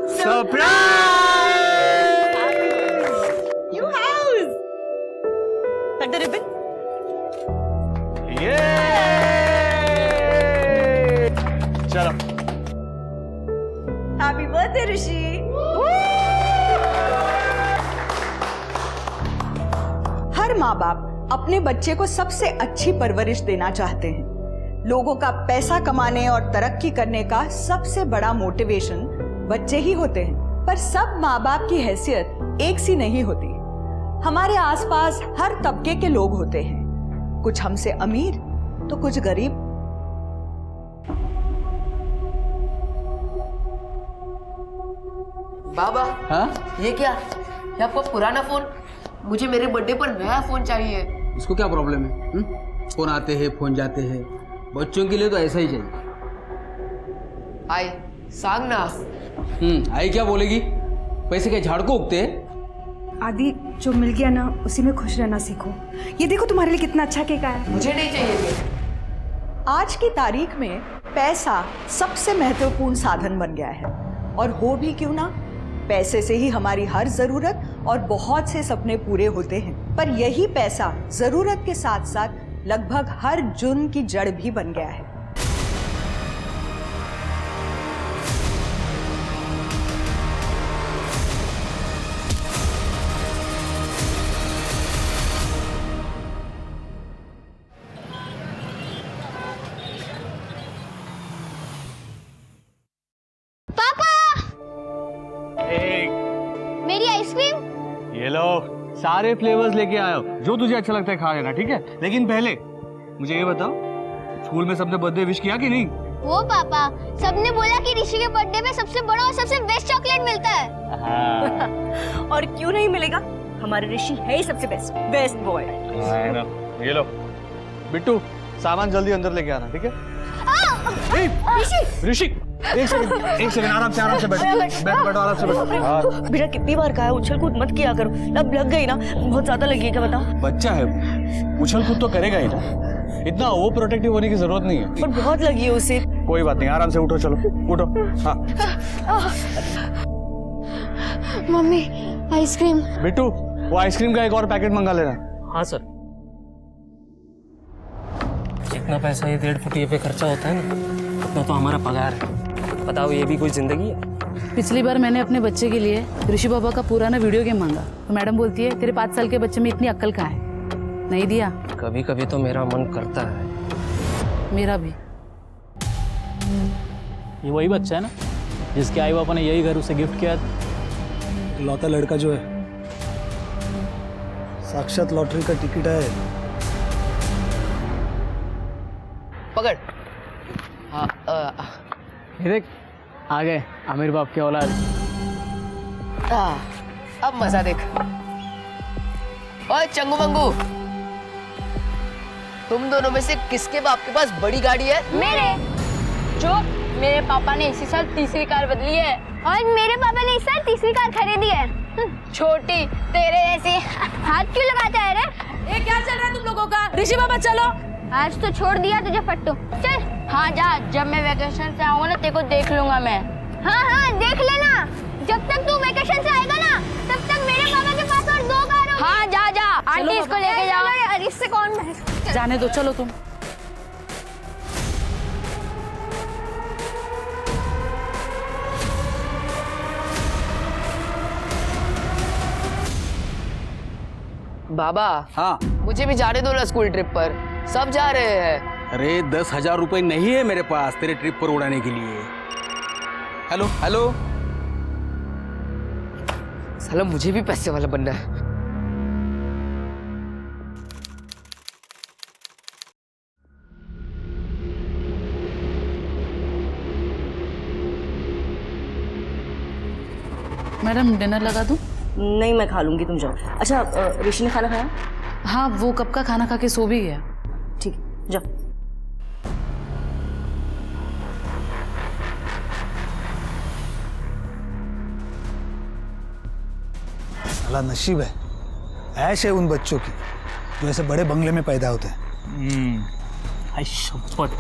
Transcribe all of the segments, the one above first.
New house. Cut the ribbon. चलो। Happy birthday, ऋषि। हर माँ बाप अपने बच्चे को सबसे अच्छी परवरिश देना चाहते हैं। लोगों का पैसा कमाने और तरक्की करने का सबसे बड़ा मोटिवेशन बच्चे ही होते हैं। पर सब माँ बाप की हैसियत एक सी नहीं होती। हमारे आसपास हर तबके के लोग होते हैं, कुछ हमसे अमीर तो कुछ गरीब। बाबा, हाँ? ये क्या? ये आपका पुराना फोन? मुझे मेरे बर्थडे पर नया फोन चाहिए। इसको क्या प्रॉब्लम है? फोन आते हैं, फोन जाते हैं, बच्चों के लिए तो ऐसा ही चाहिए। आई सांग ना। आई क्या बोलेगी? पैसे के झाड़ को उगते हैं। आदि, जो मिल गया ना उसी में खुश रहना सीखो। ये देखो तुम्हारे लिए कितना अच्छा केक आया है। मुझे नहीं चाहिए केक। आज की तारीख में पैसा सबसे महत्वपूर्ण साधन बन गया है, और हो भी क्यों ना, पैसे से ही हमारी हर जरूरत और बहुत से सपने पूरे होते हैं। पर यही पैसा जरूरत के साथ साथ लगभग हर जुर्म की जड़ भी बन गया है। मेरी आइसक्रीम। ये लो, सारे फ्लेवर्स लेके आयो, जो तुझे अच्छा लगता है खा लेना, ठीक है? लेकिन पहले मुझे ये बताओ, स्कूल में सबने बर्थडे विश किया कि नहीं? वो पापा, सबने बोला कि ऋषि के बर्थडे में सबसे बड़ा और सबसे बेस्ट चॉकलेट मिलता है। हाँ। और क्यों नहीं मिलेगा? हमारे ऋषि है ही सबसे बेस्ट बॉय। ये लो, बिट्टू सामान जल्दी अंदर लेके आना, ठीक है? ऋषि, एक सेकंड, आराम से बैठो आराम से बैठो। हाँ। बेटा कितनी बार कहा है उछल कूद मत किया करो, अब लग गई ना, बहुत ज्यादा लगी है, क्या बताओ? बच्चा है, उछल कूद तो करेगा ही ना, इतना ओवर प्रोटेक्टिव होने की जरूरत नहीं है। पर बहुत लगी है उसे। कोई बात नहीं, आराम से उठो, चलो उठो। हाँ। Mummy, ice cream. बिट्टू, वो आइसक्रीम का एक और पैकेट मंगा लेना। हाँ सर। जितना पैसा ये 1.5 फुटिये पे खर्चा होता है ना, उतना तो हमारा पगार है। बताओ, ये भी कोई जिंदगी है? पिछली बार मैंने अपने बच्चे के लिए ऋषि बाबा का पुराना वीडियो गेम मांगा तो मैडम बोलती है तेरे 5 साल के बच्चे में इतनी अक्ल कहाँ है, नहीं दिया। कभी कभी तो मेरा मन करता है। मेरा भी। ये वही बच्चा है ना जिसके आई बापा ने यही घर उसे गिफ्ट किया था? लौता लड़का जो है, साक्षात लॉटरी का टिकट है। पकड़। हाँ, ये देख, आ गए आमिर बाप के औलाद। अब मजा देख। ओए चंगू मंगू, तुम दोनों में से किसके बाप के पास बड़ी गाड़ी है? मेरे। जो मेरे पापा ने इसी साल तीसरी कार बदली है, और मेरे पापा ने इस साल तीसरी कार खरीदी है। छोटी, तेरे जैसी हाथ क्यों लगाता है रे? ये क्या चल रहा है तुम लोगों का? ऋषि बाबा चलो। आज तो छोड़ दिया तुझे फट्टू, चल। हाँ जा, जब मैं वेकेशन से आऊंगा ना तेरे को देख लूंगा मैं। हाँ देख लेना, जब तक तू वेकेशन से आएगा ना तब तक मेरे पापा के पास और 2 कार होंगी। हाँ जा, आंटी इसको लेके जाओ। अरे इससे कौन जाने दो, चलो तुम। बाबा, हाँ। मुझे भी जाने दो ना स्कूल ट्रिप पर, सब जा रहे हैं। अरे 10,000 रुपए नहीं है मेरे पास तेरे ट्रिप पर उड़ाने के लिए। हेलो हेलो, साला मुझे भी पैसे वाला बनना है। मैडम डिनर लगा दूं? नहीं, मैं खा लूंगी, तुम जाओ। अच्छा, ऋषि ने खाना खाया? हाँ, वो कब का खाना खा के सो भी गया। ठीक है, जाओ। साला नसीब है, ऐश है उन बच्चों की जो ऐसे बड़े बंगले में पैदा होते हैं। आई शपथ।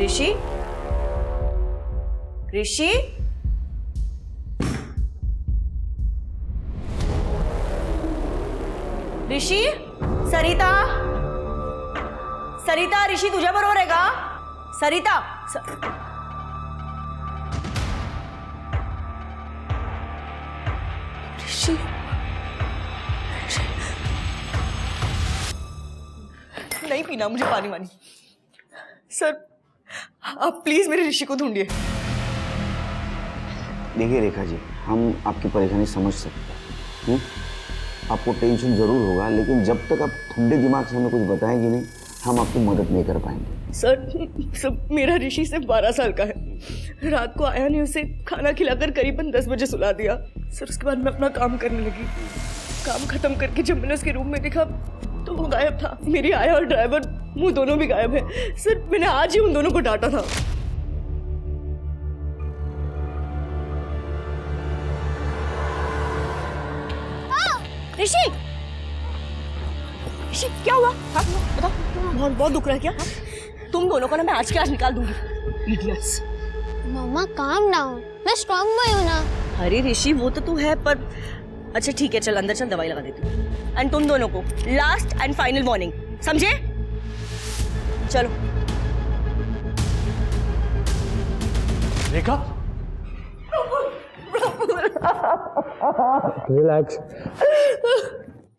ऋषि, ऋषि, ऋषि, सरिता, सरिता, ऋषि तुझ्या बरोबर आहे का? सरिता, ऋषि, नहीं पीना मुझे पानी वानी। सर आप प्लीज मेरे ऋषि को ढूंढिए। देखिए रेखा जी, हम आपकी परेशानी समझ सकते हैं। आपको टेंशन जरूर होगा, लेकिन जब तक आप ठंडे दिमाग से हमें कुछ बताएंगे नहीं, हम आपकी मदद नहीं कर पाएंगे। सर मेरा ऋषि सिर्फ 12 साल का है। रात को आया नहीं, उसे खाना खिलाकर करीबन 10 बजे सुला दिया। सर उसके बाद मैं अपना काम करने लगी। काम खत्म करके जब मैंने उसके रूम में देखा तो वो गायब था। मेरी आया और ड्राइवर वो दोनों भी गायब है। सर मैंने आज ही उन दोनों को डांटा था। ऋषि, ऋषि क्या हुआ? हाँ बताओ, बहुत बहुत दुख रहा है क्या? तुम दोनों को ना मैं आज के आज निकाल दूंगी। इडियट्स। मम्मा काम डाउन, मैं स्ट्रांग बॉय हूँ ना। अरे ऋषि वो तो तू है, पर अच्छा ठीक है, चल अंदर चल, दवाई लगा देती हूँ। एंड तुम दोनों को लास्ट एंड फाइनल वार्निंग, समझे? चलो। रेखा, रिलैक्स।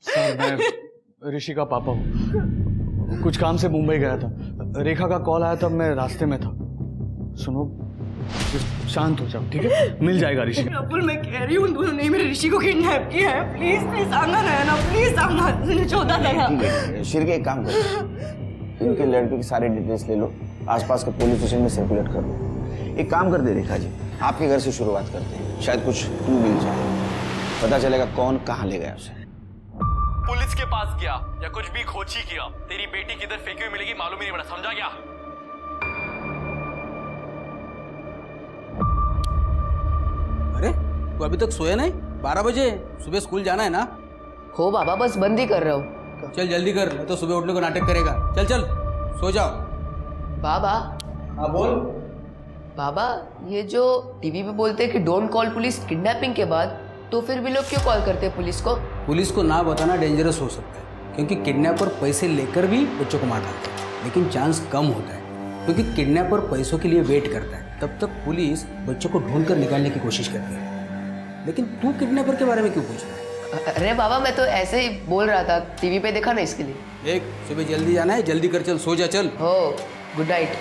सर मैं ऋषि का पापा हूँ। कुछ काम से मुंबई गया था। रेखा का कॉल आया तब मैं रास्ते में था। सुनो, शांत हो जाओ, ठीक है? मिल जाएगा ऋषि। प्रफुल मैं कह रही हूँ उन दोनों ने मेरे ऋषि को किडनैप किया है। प्लीज प्लीज आना है ना, प्लीज आना। 14 था। शिर एक काम करो, इनके लड़के की सारी डिटेल्स ले लो, आसपास के पुलिस स्टेशन में सर्कुलेट कर लो। एक काम कर दे रेखा जी, आपके घर से शुरुआत करते हैं, शायद कुछ क्लू मिल जाए, पता चलेगा कौन कहाँ ले गया उसे। पुलिस के पास गया या कुछ भी खोज ही किया, तेरी बेटी किधर फेंकी हुई मिलेगी मालूम ही नहीं पड़ा, समझा क्या? अरे तू अभी तक सोया नहीं? 12 बजे, सुबह स्कूल जाना है ना? हो बाबा, बस बंद ही कर रहा हूँ। चल जल्दी कर, नहीं तो सुबह उठने को नाटक करेगा। चल चल सो जाओ। बाबा। हाँ बोल। बाबा, ये जो टीवी पे बोलते हैं कि डोंट कॉल पुलिस किडनैपिंग के बाद, तो फिर भी लोग क्यों कॉल करते हैं पुलिस को? पुलिस को ना बताना डेंजरस हो सकता है, क्योंकि किडनैपर पैसे लेकर भी बच्चों को मार डालते हैं, लेकिन चांस कम होता है, क्योंकि किडनैपर पैसों के लिए वेट करता है। तब तक पुलिस बच्चों को ढूंढ कर निकालने की कोशिश करती है। लेकिन तू किडनैपर के बारे में क्यों पूछ रहा है? अरे बाबा, मैं तो ऐसे ही बोल रहा था, टीवी पे देखा ना इसके लिए। देख, सुबह जल्दी जाना है, जल्दी कर, चल सो जा, चल। हो, गुड नाइट।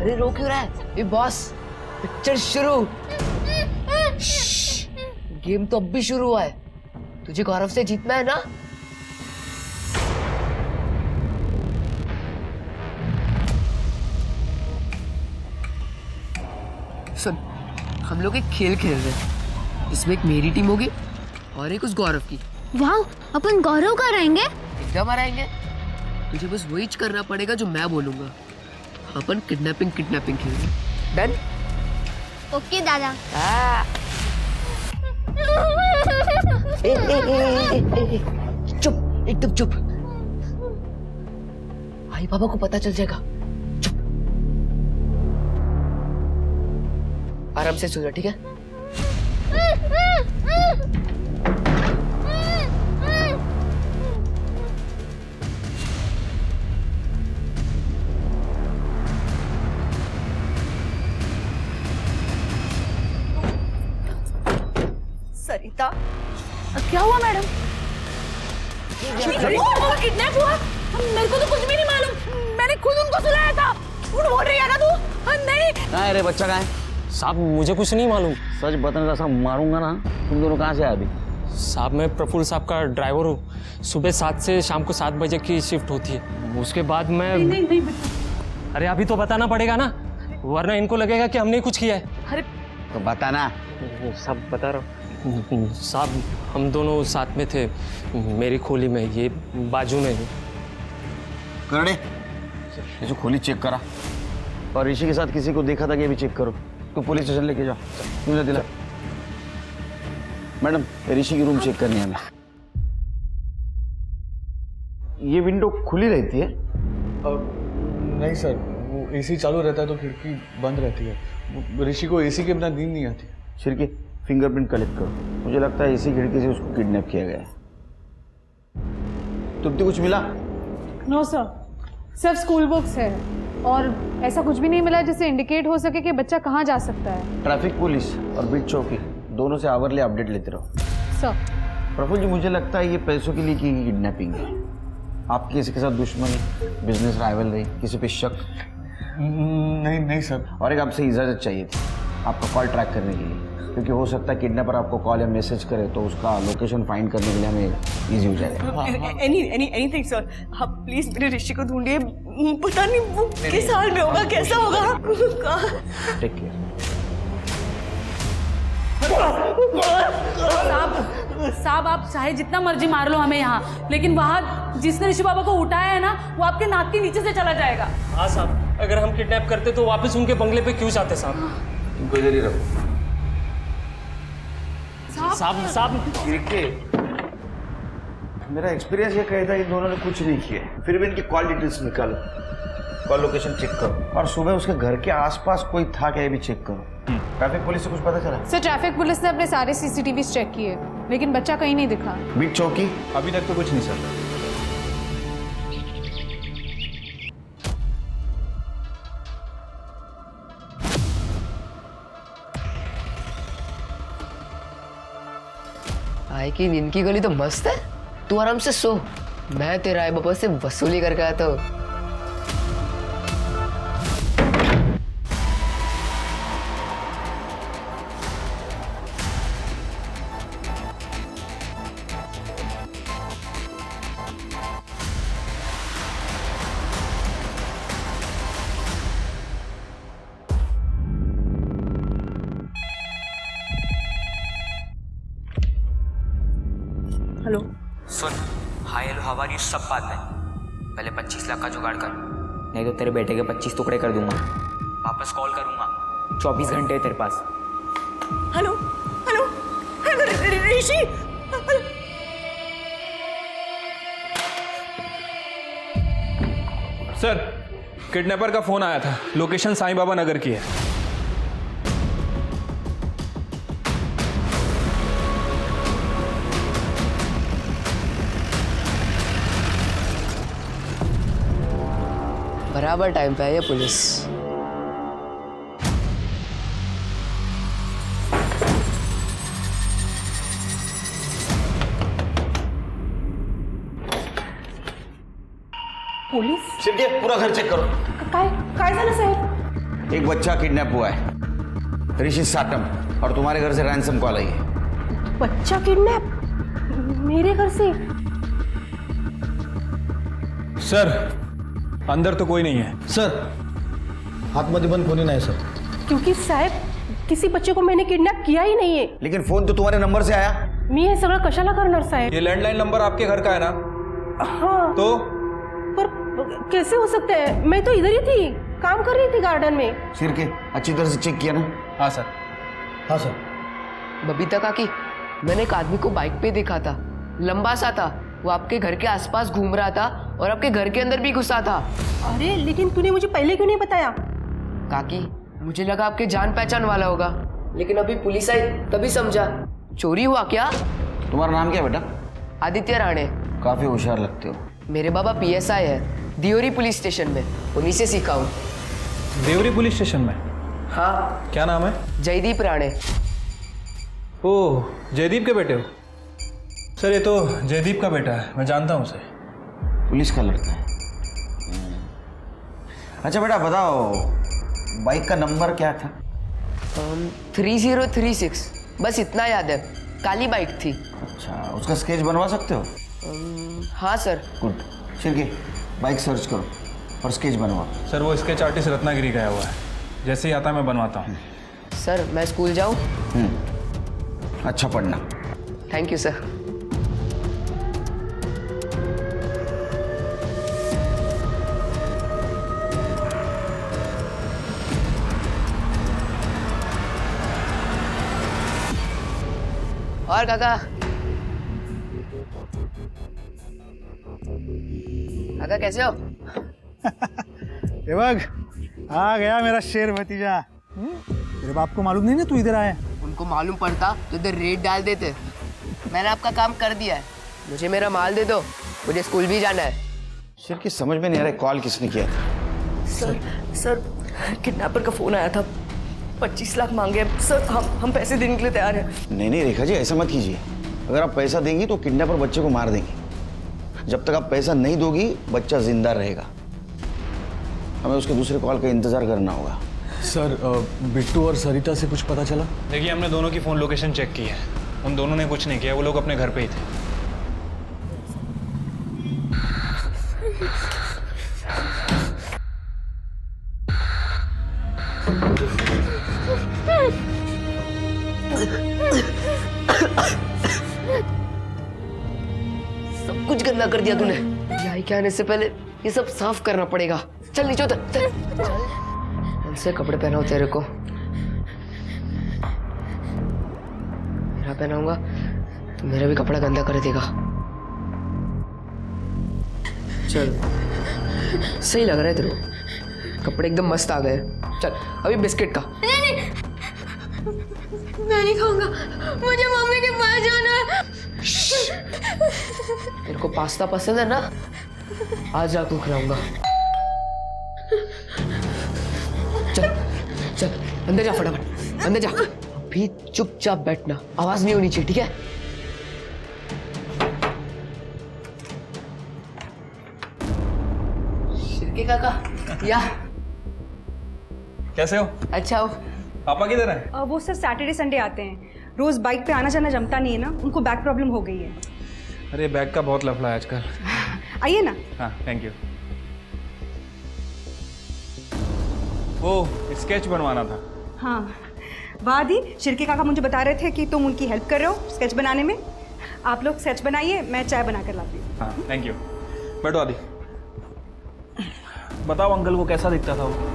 अरे रो क्यों रहा है? ये बॉस, पिक्चर शुरू। गेम तो अब भी शुरू हुआ है, तुझे गौरव से जीतना है ना? सुन, हम लोग एक खेल खेल रहे हैं, इसमें एक मेरी टीम होगी और एक उस गौरव की। वाह, अपन गौरव का रहेंगे? एकदम हराएंगे। तुझे बस वही करना पड़ेगा जो मैं बोलूंगा। अपन किडनैपिंग खेलेंगे। डन? ओके दादा। चुप, एकदम चुप। भाई पापा को पता चल जाएगा। चुप, आराम से सो जा, ठीक है? सरिता, क्या हुआ मैडम? किडनैप हुआ? मेरे को तो कुछ भी नहीं मालूम, मैंने खुद उनको सुलाया था। झूठ बोल रही है ना तू? नहीं। कहाँ है रे बच्चा, कहाँ है? साहब मुझे कुछ नहीं मालूम। सच बताने का साहब मारूंगा ना। तुम दोनों कहाँ से आए अभी? साहब मैं प्रफुल्ल साहब का ड्राइवर हूँ। सुबह 7 से शाम को 7 बजे की शिफ्ट होती है। उसके बाद मैं नहीं। अरे अभी तो बताना पड़ेगा ना, वरना इनको लगेगा कि हमने कुछ किया है। अरे तो बताना। सब बता रहा हूँ साहब, हम दोनों साथ में थे, मेरी खोली में, ये बाजू में। करने ये जो खोली चेक करा, और ऋषि के साथ किसी को देखा था कि ये भी चेक करो। तो पुलिस स्टेशन लेके जाओ, मुझे दिला। मैडम ऋषि की रूम चेक करनी है हमें। ये विंडो खुली रहती है? नहीं सर, वो एसी चालू रहता है तो खिड़की बंद रहती है। ऋषि को एसी के बिना नींद नहीं आती। शिरके फिंगरप्रिंट कलेक्ट करो। मुझे लगता है इसी खिड़की से उसको किडनैप किया गया है। तुमको कुछ मिला? नो सर, सिर्फ स्कूल बुक्स है और ऐसा कुछ भी नहीं मिला जिससे इंडिकेट हो सके कि बच्चा कहाँ जा सकता है। ट्रैफिक पुलिस और बीट चौकी दोनों से आवरली अपडेट लेते रहो। सर प्रफुल्ल जी, मुझे लगता है ये पैसों के लिए की गई किडनैपिंग है। आपकी किसी के साथ दुश्मनी, बिजनेस राइवलरी, किसी पे शक? नहीं सर। और एक आपसे इजाज़त चाहिए थी आपका कॉल ट्रैक करने के लिए, क्योंकि हो सकता है किडनैपर आपको कॉल या मैसेज करे तो उसका लोकेशन फाइंड करने के लिए हमें इजी हो जाएगा। एनीथिंग सर, आप प्लीज मेरे ऋषि को ढूंढिए। पता नहीं वो किस हाल में होगा, कैसा होगा। Take care. साहब आप चाहे जितना मर्जी मार लो हमें यहाँ, लेकिन वहाँ जिसने ऋषि बाबा को उठाया है ना, वो आपके नाक के नीचे से चला जाएगा। हाँ साहब, अगर हम किडनैप करते तो वापस उनके बंगले पे क्यों जाते साहब? तुमको इधर ही रखो। साहब मेरा एक्सपीरियंस ये कहता है इन दोनों ने कुछ नहीं किया, फिर भी इनकी कॉल डिटेल्स निकालो, कॉल लोकेशन चेक करो और सुबह उसके घर के आसपास कोई था क्या ये भी चेक करो। ट्रैफिक पुलिस से कुछ पता चला? सर ट्रैफिक पुलिस ने अपने सारे सीसीटीवी चेक किए लेकिन बच्चा कहीं नहीं दिखा। बीट चौकी? अभी तक तो कुछ नहीं सर। आए की नींद की गोली तो मस्त है। तू आराम से सो, मैं तेरा आई बाबा से वसूली करके आता हूँ। हेलो सुन, हाय हेलो हवारी सब बात में, पहले 25 लाख का जुगाड़ कर, नहीं तो तेरे बेटे के 25 टुकड़े कर दूंगा। वापस कॉल करूंगा, 24 घंटे है तेरे पास। हेलो हेलो ऋषि, सर किडनैपर का फोन आया था, लोकेशन साईं बाबा नगर की है। बराबर टाइम पे है ये पुलिस। पुलिस? शिरके पूरा घर चेक करो। काय झालं साहेब? एक बच्चा किडनैप हुआ है, ऋषि साटम, और तुम्हारे घर से रैंसम कॉल आई है। बच्चा किडनैप? मेरे घर से? सर अंदर तो कोई नहीं है। सर आतमध्ये पण कोणी नाही सर। क्योंकि साहेब किसी बच्चे को मैंने किडनैप किया ही नहीं है। लेकिन फोन तो तुम्हारे नंबर से आया। मी हे सगळं कशाला करणार साहेब? ये लैंडलाइन नंबर आपके घर का है ना? हाँ। तो पर कैसे हो सकता है? मैं तो इधर ही थी, काम कर रही थी गार्डन में। शिरके अच्छी तरह से चेक किया ना? हाँ सर। हाँ सर। बबीता काकी, मैंने एक आदमी को बाइक पे देखा था, लंबा सा था, वो आपके घर के आसपास घूम रहा था और आपके घर के अंदर भी घुसा था। अरे लेकिन तूने मुझे पहले क्यों नहीं बताया? काकी, मुझे लगा आपके जान पहचान वाला होगा, लेकिन अभी पुलिस आई तभी समझा। चोरी हुआ क्या? तुम्हारा नाम क्या बेटा? आदित्य राणे। काफी होशियार लगते हो। मेरे बाबा PSI है, दियोरी पुलिस स्टेशन में, उन्हीं से सीखा हूँ। देवरी पुलिस स्टेशन में? हाँ। क्या नाम है? जयदीप राणे। ओह, जयदीप के बेटे हो? सर ये तो जयदीप का बेटा है, मैं जानता हूँ उसे। पुलिस का लड़का है। अच्छा बेटा बताओ, बाइक का नंबर क्या था? 3036, बस इतना याद है। काली बाइक थी। अच्छा, उसका स्केच बनवा सकते हो? हाँ sir. Good. Shirke bike search करो और स्केच बनवाओ। सर वो स्केच आर्टिस्ट रत्नागिरी गया हुआ है, जैसे ही आता मैं बनवाता हूँ। सर मैं स्कूल जाऊँ? अच्छा पढ़ना। Thank you sir. और काका काका कैसे हो? देवक आ गया मेरा शेर भतीजा। तेरे बाप को मालूम नहीं ना तू इधर आया? उनको मालूम पड़ता तो इधर रेड डाल देते। मैंने आपका काम कर दिया है, मुझे मेरा माल दे दो, मुझे स्कूल भी जाना है। सिर की समझ में नहीं आ रहा कॉल किसने किया था। सर किडनैपर का फोन आया था, 25 लाख मांगे सर। हम पैसे देने के लिए तैयार हैं। नहीं रेखा जी, ऐसा मत कीजिए। अगर आप पैसा देंगी तो किडनैपर बच्चे को मार देंगे। जब तक आप पैसा नहीं दोगी बच्चा जिंदा रहेगा। हमें उसके दूसरे कॉल का इंतजार करना होगा। सर बिट्टू और सरिता से कुछ पता चला? देखिए, हमने दोनों की फ़ोन लोकेशन चेक की है, उन दोनों ने कुछ नहीं किया, वो लोग अपने घर पे ही थे। सब कुछ गंदा कर दिया तूने। यही क्या आने से पहले ये सब साफ करना पड़ेगा। चल नीचे उतर, चल। कौन से कपड़े पहनाओ तेरे को? मेरा पहनाऊंगा तो मेरा भी कपड़ा गंदा कर देगा। चल सही लग रहा है तेरे को, कपड़े एकदम मस्त आ गए। चल अभी बिस्किट का। नहीं मैं नहीं खाऊंगा, मुझे मम्मी के पास जाना है। तेरे को पास्ता पसंद है ना, आज रात को खिलाऊंगा। चल चल अंदर जा, फटाफट अंदर जा। अभी चुपचाप बैठना, आवाज नहीं होनी चाहिए, ठीक है? शिरके काका या कैसे हो? अच्छा हो। पापा किधर हैं? वो सर सैटरडे संडे आते हैं, रोज बाइक पे आना जाना जमता नहीं है ना, उनको बैक प्रॉब्लम हो गई है। अरे बैग का बहुत लफड़ा है आजकल। आइए ना। हाँ थैंक यू। वो स्केच बनवाना था। हाँ बाद ही शिरके काका मुझे बता रहे थे कि तुम उनकी हेल्प कर रहे हो स्केच बनाने में। आप लोग स्केच बनाइए, मैं चाय बना कर लाती हूँ। हाँ थैंक यू। बैठो आदि। बताओ अंकल को कैसा दिखता था वो?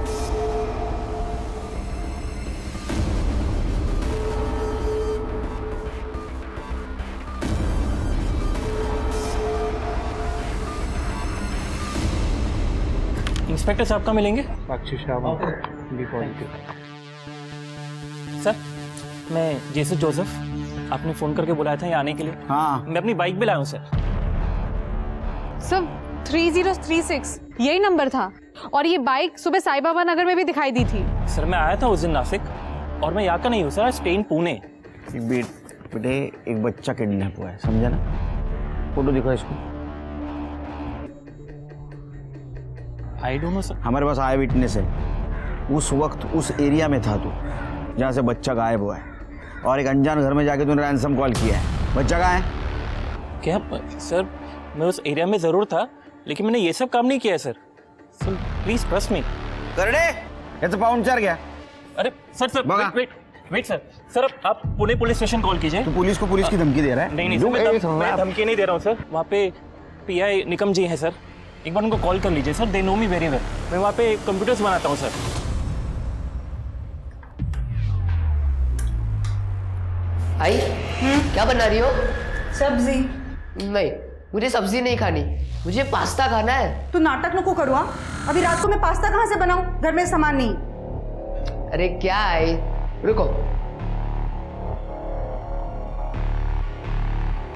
इंस्पेक्टर साहब का मिलेंगे? सर मैं जेसस जोसेफ, आपने फ़ोन करके बुलाया था यहाँ आने के लिए। हाँ मैं अपनी बाइक भी लाया हूँ सर। सब 3036 यही नंबर था, और ये बाइक सुबह साई बाबा नगर में भी दिखाई दी थी। सर मैं आया था उस दिन नासिक, और मैं यहाँ का नहीं हूँ सर, स्टे इन पुणे। बेटे एक बच्चा किडनैप हुआ है, समझा ना? फोटो दिखा इसको। I don't know sir. हमारे पास आई विटनेस है, उस वक्त उस एरिया में था तू जहाँ से बच्चा गायब हुआ है, और एक अनजान घर में जाके तूने रैंसम कॉल किया है। बच्चा कहाँ है? क्या सर, मैं उस एरिया में ज़रूर था, लेकिन मैंने ये सब काम नहीं किया है sir. Sir please trust me. करने ये तो पाउंचर गया। अरे सर वेट सर आप पुणे पुलिस स्टेशन कॉल कीजिए। तू पुलिस को पुलिस की धमकी दे रहा है? नहीं सर, मैं धमकी नहीं दे रहा हूँ सर। वहाँ पे पीआई निकम जी हैं सर, एक बार उनको कॉल कर लीजिए sir, they know me very well. मैं वहाँ पे कंप्यूटर्स बनाता हूँ सर। आई क्या बना रही हो? सब्जी। नहीं मुझे सब्जी नहीं खानी, मुझे पास्ता खाना है। तू नाटक नको करुआ, अभी रात को मैं पास्ता कहाँ से बनाऊं, घर में सामान नहीं। अरे क्या आई, रुको,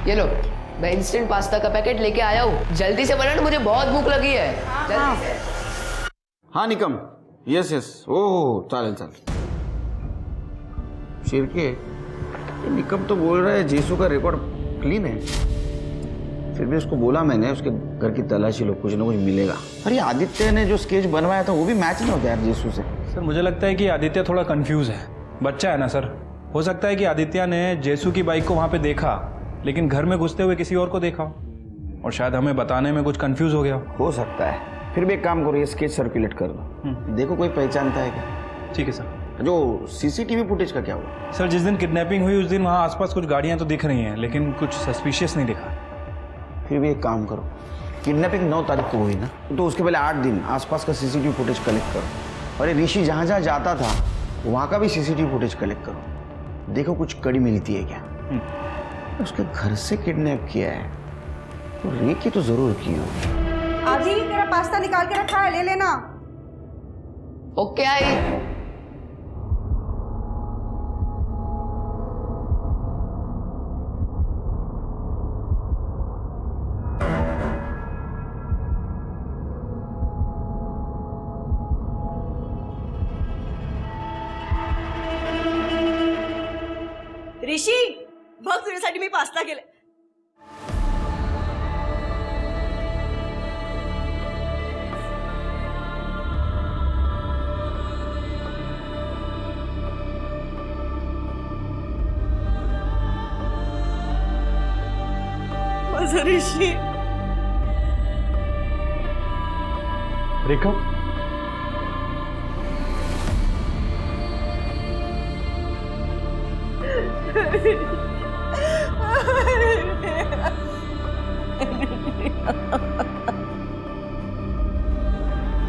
ये लो मैं इंस्टेंट पास्ता का पैकेट लेके आया हूँ, जल्दी से बनाना, मुझे बहुत भूख लगी है। जल्दी से। हाँ निकम, यस ओह चालेल चालेल। शिरके ये निकम तो बोल रहा है जेसू का रिकॉर्ड क्लीन है, फिर भी उसको बोला मैंने उसके घर की तलाशी लो, कुछ ना कुछ मिलेगा। अरे आदित्य ने जो स्केच बनवाया था वो भी मैच नहीं होता यार जेसू से। सर मुझे लगता है कि आदित्य थोड़ा कंफ्यूज है, बच्चा है ना सर। हो सकता है कि आदित्य ने जेसू की बाइक को वहाँ पे देखा, लेकिन घर में घुसते हुए किसी और को देखा हो, और शायद हमें बताने में कुछ कंफ्यूज हो गया हो सकता है। फिर भी एक काम करो, ये स्केच सर्कुलेट कर दो, देखो कोई पहचानता है क्या। ठीक है सर। जो सीसीटीवी फुटेज का क्या हुआ? सर जिस दिन किडनैपिंग हुई उस दिन वहाँ आसपास कुछ गाड़ियाँ तो दिख रही हैं, लेकिन कुछ सस्पिशियस नहीं दिखा। फिर भी एक काम करो, किडनैपिंग 9 तारीख को हुई ना, तो उसके पहले 8 दिन आसपास का सीसीटीवी फुटेज कलेक्ट करो, और ये ऋषि जहाँ जहाँ जाता था वहाँ का भी सीसीटीवी फुटेज कलेक्ट करो, देखो कुछ कड़ी मिलती है क्या। उसके घर से किडनैप किया है तो रेकी तो जरूर की होगी। आजी तेरा पास्ता निकाल के रखा है, ले लेना। Okay I. ऋषी बघ तुझ्यासाठी मी पास्ता केले। माझं ऋषी। रेखा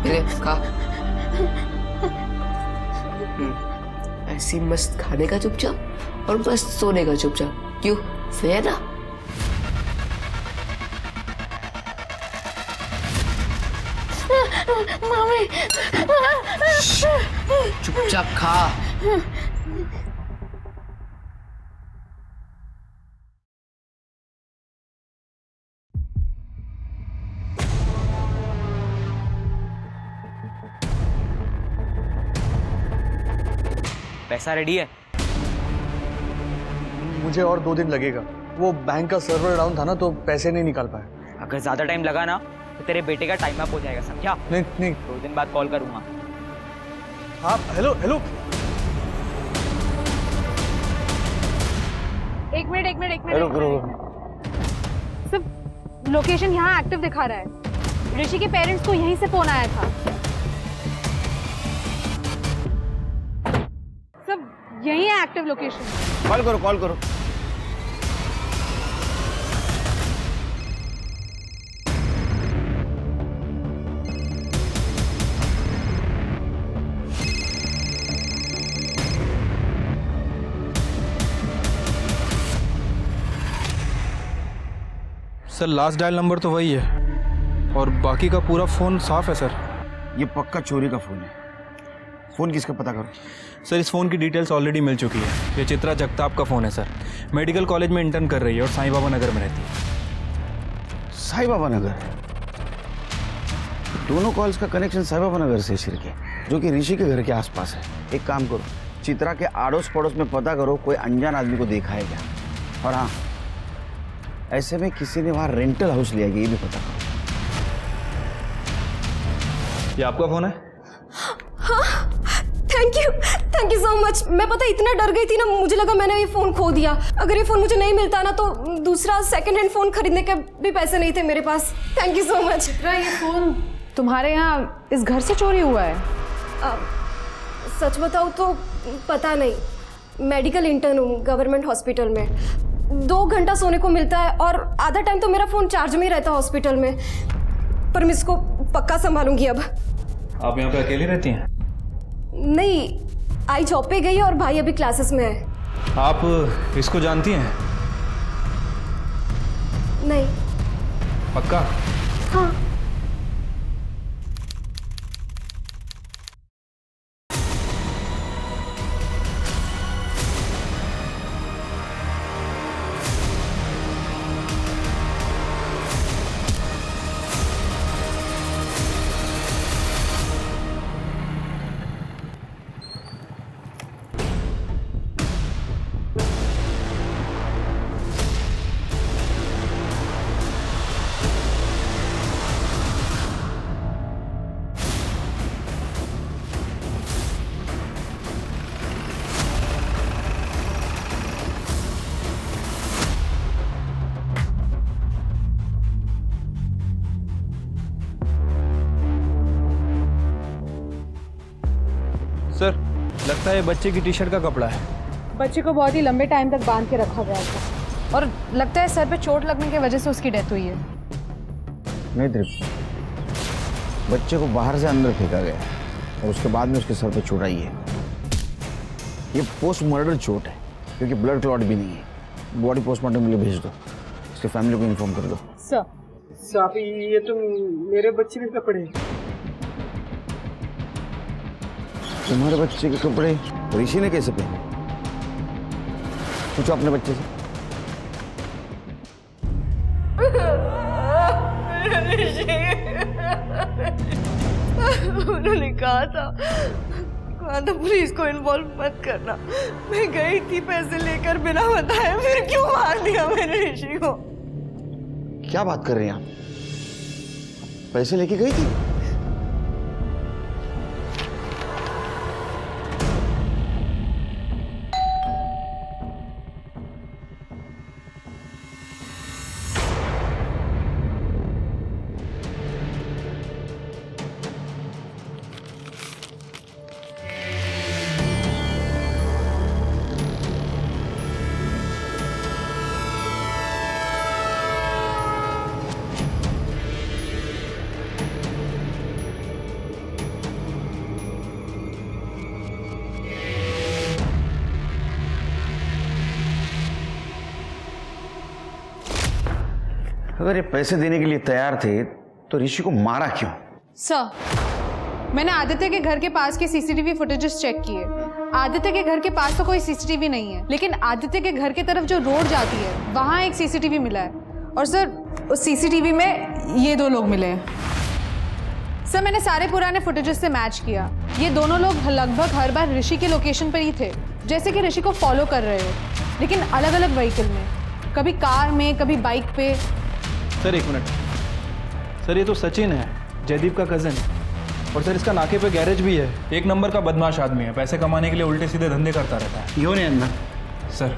ले खा। ऐसी मस्त खाने का चुपचाप और मस्त सोने का चुपचाप। क्यों, सही है ना? मम्मी चुपचाप खा। पैसा रेडी है? मुझे और 2 दिन लगेगा। वो बैंक का सर्वर डाउन था ना, तो पैसे नहीं निकाल पाए। अगर ज्यादा टाइम लगा ना तो तेरे बेटे का टाइम अप हो जाएगा, समझा? नहीं नहीं। 2 दिन बाद कॉल करूंगा। हाँ हेलो हेलो। एक मिनट रुक रुक। सिर्फ लोकेशन यहाँ एक्टिव दिखा रहा है। ऋषि के पेरेंट्स को यहीं से फोन आया था। सिर्फ यही है एक्टिव लोकेशन। कॉल करो कॉल करो। सर लास्ट डायल नंबर तो वही है और बाकी का पूरा फ़ोन साफ है सर। ये पक्का चोरी का फोन है। फोन किसका पता करो। सर इस फ़ोन की डिटेल्स ऑलरेडी मिल चुकी है। ये चित्रा जगताप का फ़ोन है सर। मेडिकल कॉलेज में इंटर्न कर रही है और साईं बाबा नगर में रहती है। साईं बाबा नगर? दोनों कॉल्स का कनेक्शन साईं बाबा नगर से शिरके, जो कि ऋषि के घर के आसपास है। एक काम करो, चित्रा के आड़ोस पड़ोस में पता करो कोई अनजान आदमी को देखा है क्या। और हाँ, ऐसे में किसी ने वहां रेंटल हाउस लिया ये भी पता करो। ये आपका फ़ोन है? हाँ, थैंक यू सो मच। मैं पता इतना डर गई थी ना, मुझे लगा मैंने ये फोन खो दिया। अगर ये फोन मुझे नहीं मिलता ना तो दूसरा सेकंड हैंड फोन खरीदने के भी पैसे नहीं थे मेरे पास। Thank you so much. ये फोन तुम्हारे यहाँ इस घर से चोरी हुआ है? सच बताऊँ तो पता नहीं। मेडिकल इंटर्न हूँ गवर्नमेंट हॉस्पिटल में। 2 घंटा सोने को मिलता है और आधा टाइम तो मेरा फ़ोन चार्ज में ही रहता है हॉस्पिटल में। पर मैं इसको पक्का संभालूंगी अब। आप यहाँ पे अकेली रहती हैं? नहीं, आई जॉब पे गई और भाई अभी क्लासेस में है। आप इसको जानती हैं? नहीं। पक्का? हाँ। सर लगता है ये बच्चे की टी शर्ट का कपड़ा है। बच्चे को बहुत ही लंबे टाइम तक बांध के रखा गया था और लगता है सर पे चोट लगने की वजह से उसकी डेथ हुई है। नहीं तृप्ति, बच्चे को बाहर से अंदर फेंका गया और उसके बाद में उसके सर पे चोट आई है। ये पोस्ट मर्डर चोट है क्योंकि ब्लड क्लॉट भी नहीं है। बॉडी पोस्टमार्टम के लिए भेज दो, उसके फैमिली को इन्फॉर्म कर दो। सर साहब ये तो मेरे बच्चे के कपड़े। तुम्हारे बच्चे के कपड़े ऋषि ने कैसे पहने? पूछो अपने बच्चे से। उन्होंने कहा था पुलिस को इन्वॉल्व मत करना। मैं गई थी पैसे लेकर बिना बताए, फिर क्यों मार दिया मैंने ऋषि को? क्या बात कर रहे हैं आप? पैसे लेके गई थी? अगर ये पैसे देने के लिए तैयार थे तो ऋषि को मारा क्यों? सर, मैंने आदित्य के घर के पास के सीसीटीवी फुटेजेस चेक किए। आदित्य के घर के पास तो कोई सीसीटीवी नहीं है, लेकिन आदित्य के घर की तरफ जो रोड जाती है वहाँ एक सीसीटीवी मिला है। और सर, उस सीसीटीवी में ये 2 लोग मिले हैं। सर, मैंने सारे पुराने फुटेजेस से मैच किया। ये दोनों लोग लगभग हर बार ऋषि के लोकेशन पर ही थे, जैसे कि ऋषि को फॉलो कर रहे हो, लेकिन अलग अलग व्हीकल में, कभी कार में, कभी बाइक पे। सर 1 मिनट सर, ये तो सचिन है, जयदीप का कज़न। और सर इसका नाके पे गैरेज भी है। 1 नंबर का बदमाश आदमी है, पैसे कमाने के लिए उल्टे सीधे धंधे करता रहता है। यों नहीं अन्ना सर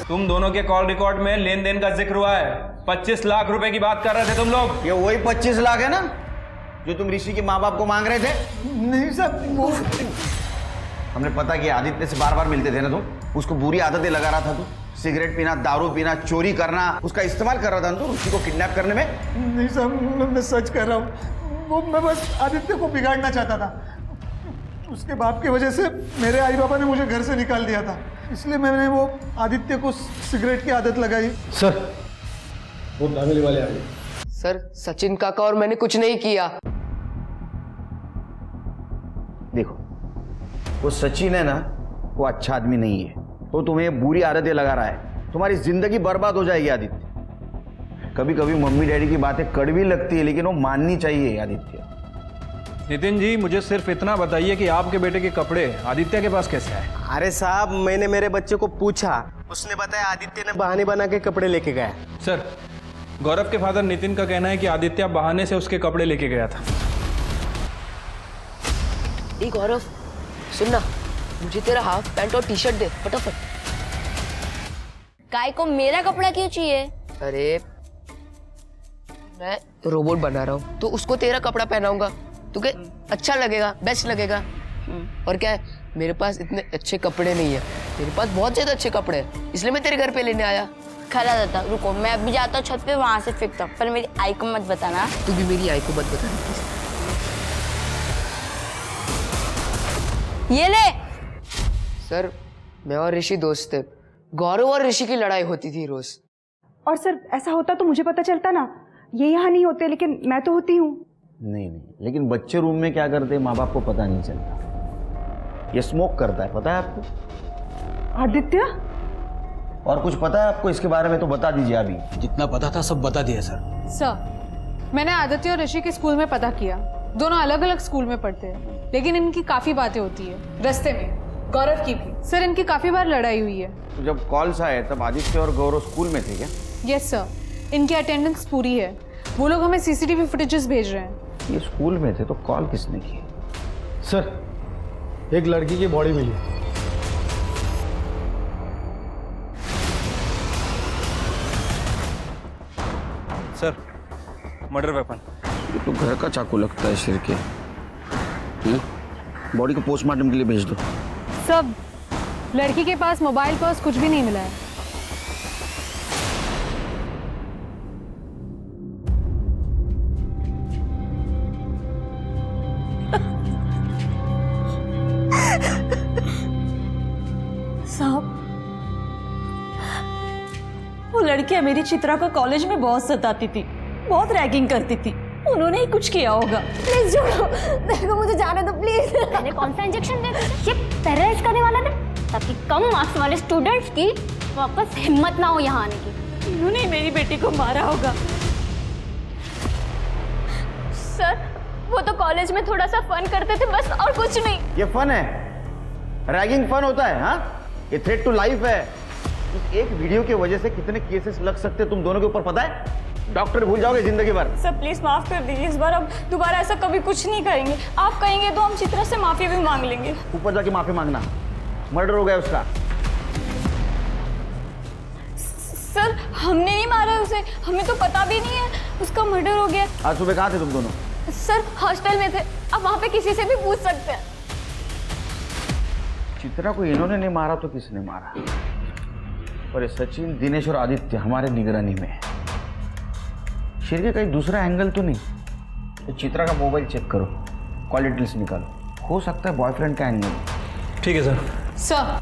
तुम दोनों के कॉल रिकॉर्ड में लेन देन का जिक्र हुआ है। 25 लाख रुपए की बात कर रहे थे तुम लोग। ये वही 25 लाख है ना जो तुम ऋषि के माँ बाप को मांग रहे थे? नहीं साहब, वो हमने पता किया आदित्य से बार बार मिलते थे ना तुम, उसको बुरी आदतें लगा रहा था तू, सिगरेट पीना, दारू पीना, चोरी करना, उसका इस्तेमाल कर रहा था तू ऋषि को किडनैप करने में। नहीं साहब, मैं सच कर रहा हूँ। वो मैं बस आदित्य को बिगाड़ना चाहता था। उसके बाप की वजह से मेरे आई बाबा ने मुझे घर से निकाल दिया था, इसलिए मैंने वो आदित्य को सिगरेट की आदत लगाई। सर वो दावेली वाले आ गए। सर, सचिन काका और मैंने कुछ नहीं किया। देखो, वो सचिन है ना, वो अच्छा आदमी नहीं है। वो तुम्हें बुरी आदतें लगा रहा है, तुम्हारी जिंदगी बर्बाद हो जाएगी आदित्य। कभी कभी मम्मी डैडी की बातें कड़वी लगती है, लेकिन वो माननी चाहिए आदित्य। नितिन जी, मुझे सिर्फ इतना बताइए कि आपके बेटे के कपड़े आदित्य के पास कैसे आए? अरे साहब, मैंने मेरे बच्चे को पूछा, उसने बताया आदित्य ने बहाने बना के कपड़े लेके गया। सर, गौरव के फादर नितिन का कहना है कि आदित्य बहाने से उसके कपड़े लेके गया था। ए गौरव, सुनना, मुझे तेरा हाफ पैंट और टी शर्ट दे फटाफट। काय को मेरा कपड़ा क्यों चाहिए? अरे मैं रोबोट बना रहा हूँ तो उसको तेरा कपड़ा पहनाऊंगा, तुझे अच्छा लगेगा, बेस्ट लगेगा। और क्या है, मेरे पास इतने अच्छे कपड़े नहीं है, मेरे पास बहुत ज्यादा अच्छे कपड़े हैं, इसलिए मैं तेरे घर पे लेने आया। खरा दादा, रुको, मैं अभी जाता हूँ छत पे, वहां से फेंकता हूँ, पर मेरी आई को मत बताना। तू भी मेरी आई को मत बता। ये ले। सर, मैं और ऋषि दोस्त थे। गौरव और ऋषि की लड़ाई होती थी रोज। और सर, ऐसा होता तो मुझे पता चलता ना। ये यहाँ नहीं होते, लेकिन मैं तो होती हूँ। नहीं, लेकिन बच्चे रूम में क्या करते हैं माँ बाप को पता नहीं चलता। ये स्मोक करता है, पता है आपको? आदित्य? और कुछ पता है आपको इसके बारे में? तो बता दीजिए अभी। जितना पता था सब बता दिया सर। सर, मैंने आदित्य और ऋषि के स्कूल में पता किया। दोनों अलग अलग स्कूल में पढ़ते हैं, लेकिन इनकी काफी बातें होती है रास्ते में। गौरव की भी। सर, इनकी काफी बार लड़ाई हुई है। तो जब कॉल्स आए तब आदित्य और गौरव स्कूल में थे क्या? यस सर, इनकी अटेंडेंस पूरी है। वो लोग हमें सीसीटीवी फुटेजेस भेज रहे हैं। ये स्कूल में थे तो कॉल किसने की? सर, एक लड़की की बॉडी मिली। Sir, murder weapon. ये तो घर का चाकू लगता है सिर के। बॉडी को पोस्टमार्टम के लिए भेज दो। सब लड़की के पास मोबाइल पर्स कुछ भी नहीं मिला है। साहब, वो लड़कियां मेरी चित्रा को कॉलेज में बहुत सताती थी, बहुत रैगिंग करती थी। उन्होंने ही कुछ किया होगा। प्लीज छोड़ो, देखो मुझे जाने दो प्लीज। मैंने कौन सा इंजेक्शन दिया? ये पैरालाइज करने वाला था, ताकि कम मार्क्स वाले स्टूडेंट्स की वापस हिम्मत ना हो यहाँ आने की। इन्होंने ही मेरी बेटी को मारा होगा। सर, वो तो कॉलेज में थोड़ा सा फन करते थे बस, और कुछ नहीं। ये फन है? रैगिंग फन होता है? हाँ, ये थ्रेट टू लाइफ है। इस एक वीडियो की वजह से कितने केसेस लग सकते हैं तुम दोनों के ऊपर पता है? डॉक्टर भूल जाओगे जिंदगी भर। सर प्लीज माफ कर दीजिए, इस बार अब दोबारा ऐसा कभी कुछ नहीं करेंगे। आप कहेंगे तो हम चित्रा से माफी भी मांग लेंगे। ऊपर जाके माफी मांगना, मर्डर हो गया उसका। सर हमने नहीं मारा उसे, हमें तो पता भी नहीं है उसका मर्डर हो गया। आज सुबह कहाँ थे तुम दोनों? सर हॉस्टल में थे, आप वहाँ पे किसी से भी पूछ सकते हैं। चित्रा को इन्होंने नहीं मारा तो किसने मारा? और ये सचिन, दिनेश और आदित्य हमारे निगरानी में है। शेर के कहीं दूसरा एंगल तो नहीं? तो चित्रा का मोबाइल चेक करो, कॉल डिटेल्स निकालो, हो सकता है बॉयफ्रेंड का एंगल। ठीक है सर। सर,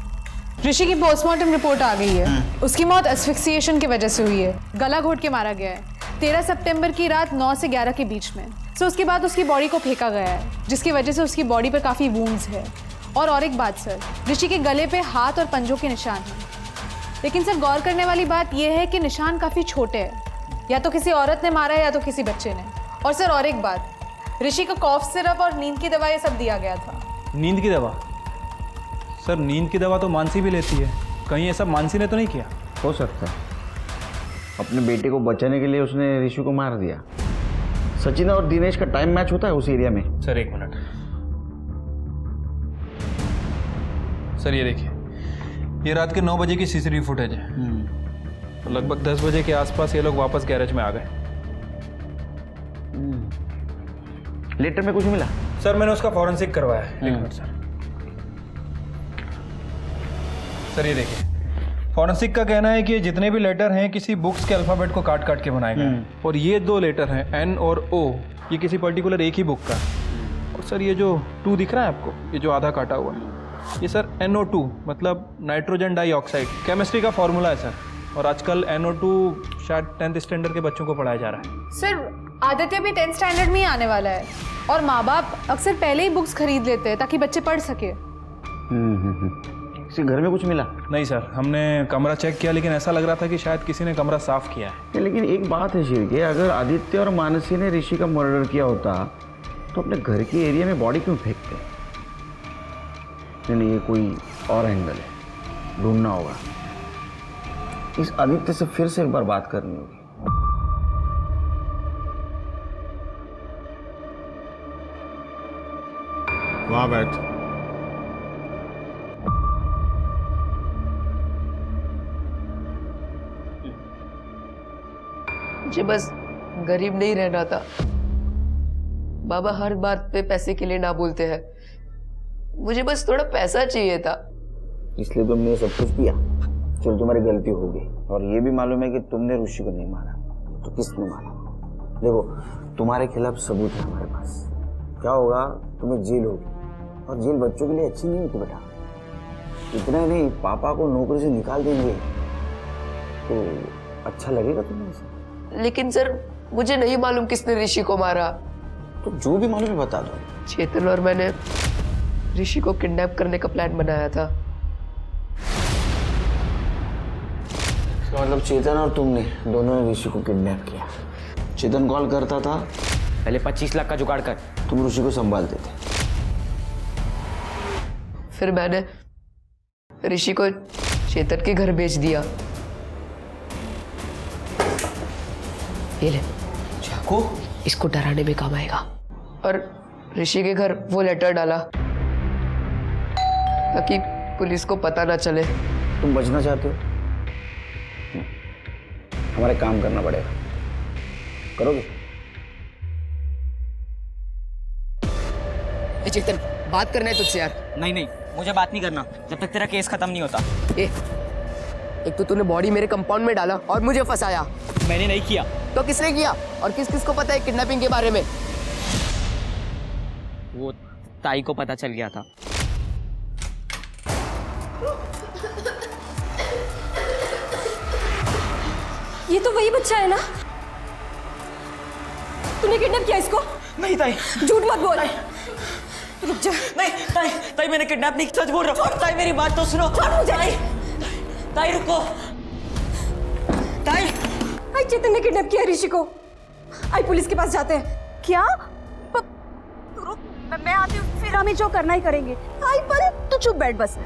ऋषि की पोस्टमार्टम रिपोर्ट आ गई है। उसकी मौत एस्फिक्सिएशन की वजह से हुई है, गला घोट के मारा गया है 13 सितंबर की रात 9 से 11 के बीच में। सो उसके बाद उसकी बॉडी को फेंका गया है, जिसकी वजह से उसकी बॉडी पर काफ़ी वूंड्स है। और एक बात सर, ऋषि के गले पे हाथ और पंजों के निशान हैं। लेकिन सर गौर करने वाली बात यह है कि निशान काफ़ी छोटे हैं, या तो किसी औरत ने मारा है या तो किसी बच्चे ने। और सर और एक बात, ऋषि को कॉफ सिरप और नींद की दवा ये सब दिया गया था। नींद की दवा? सर नींद की दवा तो मानसी भी लेती है, कहीं ये सब मानसी ने तो नहीं किया? हो सकता है अपने बेटे को बचाने के लिए उसने ऋषि को मार दिया। सचिन और दिनेश का टाइम मैच होता है उस एरिया में। सर एक मिनट, सर ये देखिए, ये रात के 9 बजे की सीसीटीवी फुटेज है। तो लगभग 10 बजे के आसपास ये लोग वापस गैरेज में आ गए। लेटर में कुछ मिला? सर मैंने उसका फॉरेंसिक करवाया है। एक मिनट सर। सर ये देखिए, फॉरेंसिक का कहना है कि जितने भी लेटर हैं किसी बुक्स के अल्फाबेट को काट काट के बनाए गए हैं। और ये 2 लेटर हैं एन और ओ, ये किसी पर्टिकुलर एक ही बुक का। और सर ये जो 2 दिख रहा है आपको, ये जो आधा काटा हुआ है, ये सर NO2 मतलब नाइट्रोजन डाइऑक्साइड, केमिस्ट्री का फॉर्मूला है सर। और आजकल NO2 शायद 10th स्टैंडर्ड के बच्चों को पढ़ाया जा रहा है। सर आदित्य भी 10th स्टैंडर्ड में ही आने वाला है, और माँ बाप अक्सर पहले ही बुक्स खरीद लेते हैं ताकि बच्चे पढ़ सके। किसी घर में कुछ मिला? नहीं सर, हमने कमरा चेक किया, लेकिन ऐसा लग रहा था कि शायद किसी ने कमरा साफ किया है। लेकिन एक बात है शेर के, अगर आदित्य और मानसी ने ऋषि का मर्डर किया होता तो अपने घर के एरिया में बॉडी क्यों फेंकते? नहीं, ये कोई और एंगल है, ढूंढना होगा। इस आदित्य से फिर से एक बार बात करनी होगी। वहां बैठ। मुझे बस गरीब नहीं रहना था। बाबा हर बात पे पैसे के लिए ना बोलते हैं। मुझे बस थोड़ा पैसा चाहिए था, इसलिए तुमने ये सब कुछ किया। चलो तुम्हारी गलती हो गई, और ये भी मालूम है कि तुमने ऋषि को नहीं मारा, तो किसने मारा? देखो तुम्हारे खिलाफ सबूत है हमारे पास। क्या होगा, तुम्हें जेल होगी, और जेल बच्चों के लिए अच्छी नहीं होती बेटा। इतना ही नहीं, पापा को नौकरी से निकाल देंगे, तो अच्छा लगेगा तुम्हें ऐसा? लेकिन सर मुझे नहीं मालूम किसने ऋषि को मारा। तो जो भी मालूम है बता दो। चेतन और मैंने ऋषि को किडनैप करने का प्लान बनाया था। तो मतलब चेतन और तुमने दोनों ने ऋषि को किडनैप किया। चेतन कॉल करता था, पहले 25 लाख का जुगाड़ कर। तुम ऋषि को संभालते थे। फिर मैंने ऋषि को चेतन के घर भेज दिया। ये ले चाकू, इसको डराने में काम आएगा। और ऋषि के घर वो लेटर डाला ताकि पुलिस को पता ना चले। तुम बचना चाहते हो? हमारे काम करना पड़ेगा, करोगे? चेतन बात करना है तुझसे यार। नहीं नहीं, मुझे बात नहीं करना जब तक तेरा केस खत्म नहीं होता। एक तो तूने बॉडी मेरे कंपाउंड में डाला और मुझे फंसाया। मैंने नहीं किया। तो किसने किया? और किस किस को पता है किडनैपिंग के बारे में? वो ताई को पता चल गया था। ये तो वही बच्चा है ना? तूने किडनैप किया इसको? नहीं ताई, झूठ मत बोल। रुक जा। नहीं ताई, ताई मैंने किडनैप नहीं, सच बोल रहा हूँ। ताई मेरी बात तो सुनो। ताई, ताई रुको। ताई, आई चेतन ने किडनैप किया ऋषि को। आई पुलिस के पास जाते हैं। क्या? रुक, मैं आती हूँ, फिर हमें जो करना ही करेंगे। आई पर तू चुप बैठ बस।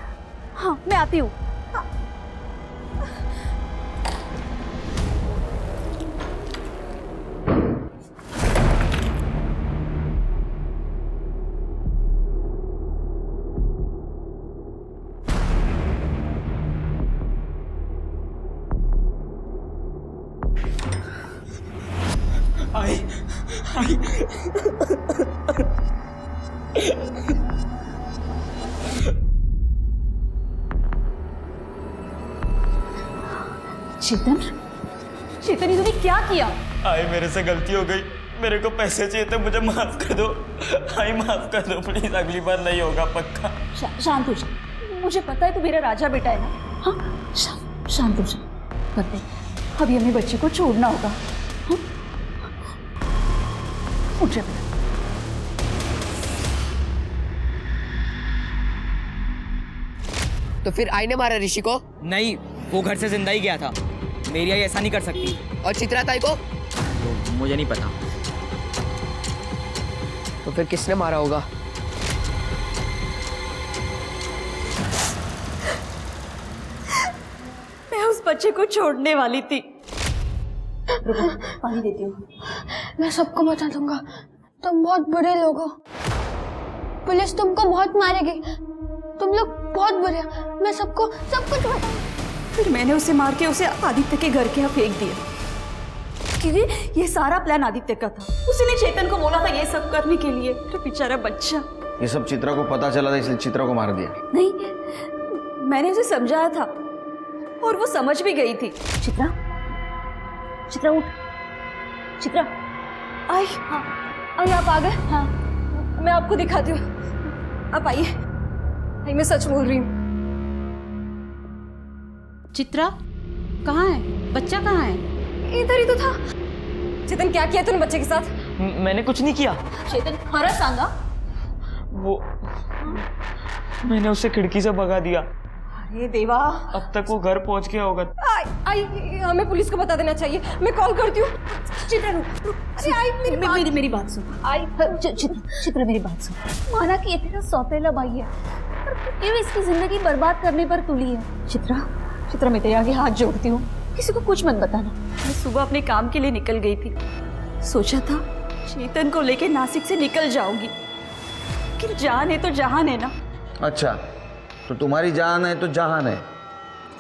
हाँ मैं आती हूँ। चेतन, चेतन ये तूने क्या किया? आई मेरे से गलती हो गई, मेरे को पैसे चाहिए थे, मुझे माफ कर दो। आई माफ कर दो प्लीज, अगली बार नहीं होगा पक्का। शांत हो जा, मुझे पता है तू मेरा राजा बेटा है ना। हाँ शांत हो जा। पता है अभी हमें बच्चे को छोड़ना होगा। हाँ? उठ जा बेटा। तो फिर आई ने मारा ऋषि को? नहीं, वो घर से जिंदा ही गया था। मेरी आई ऐसा नहीं कर सकती। और चित्रा ताई को? तो मुझे नहीं पता। तो फिर किसने मारा होगा? मैं उस बच्चे को छोड़ने वाली थी। पानी देती हूँ। मैं सबको बता दूंगा, तुम बहुत बुरे लोग हो। पुलिस तुमको बहुत मारेगी, तुम लोग बहुत बुरे हो। मैं सबको सब कुछ बताऊंगा। फिर मैंने उसे मार के उसे आदित्य के घर के यहाँ फेंक दिया, क्योंकि ये सारा प्लान आदित्य का था। उसने चेतन को बोला था ये सब करने के लिए। तो बेचारा बच्चा। ये सब चित्रा को पता चला था इसलिए चित्रा को मार दिया? नहीं, मैंने उसे समझाया था और वो समझ भी गई थी। चित्रा, चित्रा उठ। चित्रा, आई। हाँ आई, आप आ गए? हाँ मैं आपको दिखाती हूँ, आप आइए। आई मैं सच बोल रही हूँ। चित्रा कहाँ है? बच्चा कहाँ है? इधर ही तो था। चेतन क्या किया तूने बच्चे के साथ? मैंने कुछ नहीं किया। चेतन खरा सांगा? वो मैंने उसे खिड़की से भगा दिया। अरे देवा, अब तक वो घर पहुंच गया होगा। आई हमें पुलिस को बता देना चाहिए। मैं कॉल करती हूँ। चित्रा रुक। अरे आई मेरी बात सुन। आई चित्रा मेरी बात सुन। माना कि ये तेरा सौतेला भाई है, पर क्यों इसकी जिंदगी बर्बाद करने पर तुली है? चित्रा मैं तेरे आगे हाथ जोड़ती हूँ, किसी को कुछ मत बताना। मैं सुबह अपने काम के लिए निकल गई थी। सोचा था चेतन को लेके नासिक से निकल जाऊंगी, लेकिन जान है तो जहान है ना। अच्छा, तो तुम्हारी जान है तो जहान है,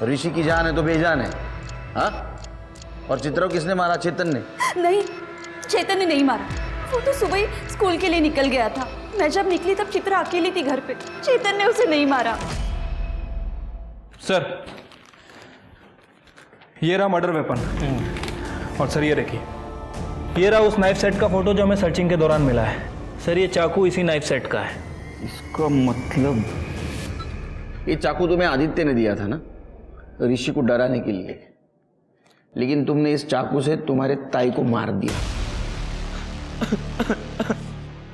ऋषि की जान है तो बेजान है। हाँ? और चित्रा को किसने मारा? चेतन ने? नहीं, चेतन ने नहीं मारा। वो तो सुबह ही स्कूल के लिए निकल गया था। मैं जब निकली तब चित्रा अकेली थी घर पे। चेतन ने उसे नहीं मारा। सर, ये रहा मर्डर वेपन। और सर ये देखिए, ये रहा उस नाइफ सेट का फोटो जो हमें सर्चिंग के दौरान मिला है। सर ये चाकू इसी नाइफ सेट का है। इसका मतलब ये चाकू तुम्हें आदित्य ने दिया था ना, ऋषि को डराने के लिए, लेकिन तुमने इस चाकू से तुम्हारे ताई को मार दिया।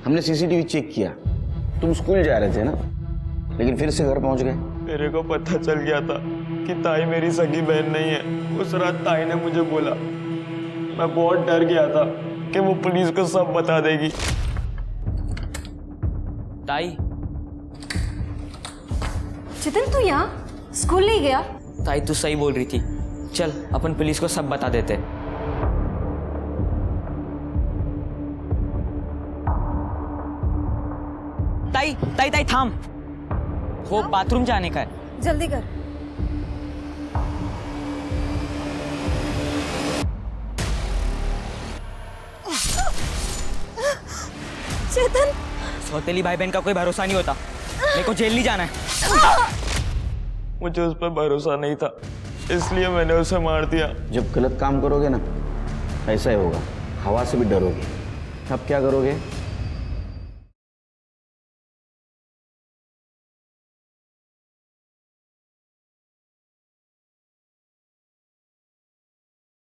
हमने सीसीटीवी चेक किया, तुम स्कूल जा रहे थे ना, लेकिन फिर से घर पहुंच गए। मेरे को पता चल गया था कि ताई मेरी सगी बहन नहीं है। उस रात ताई ने मुझे बोला, मैं बहुत डर गया था कि वो पुलिस को सब बता देगी। ताई, चेतन तू यहाँ स्कूल नहीं गया? ताई तू सही बोल रही थी, चल अपन पुलिस को सब बता देते। ताई ताई ताई थाम, वो बाथरूम जाने का है। जल्दी कर। चेतन, सौतेली भाई बहन का कोई भरोसा नहीं होता। मेरे को जेल नहीं जाना है। मुझे उस पर भरोसा नहीं था, इसलिए मैंने उसे मार दिया। जब गलत काम करोगे ना, ऐसा ही होगा, हवा से भी डरोगे। अब क्या करोगे?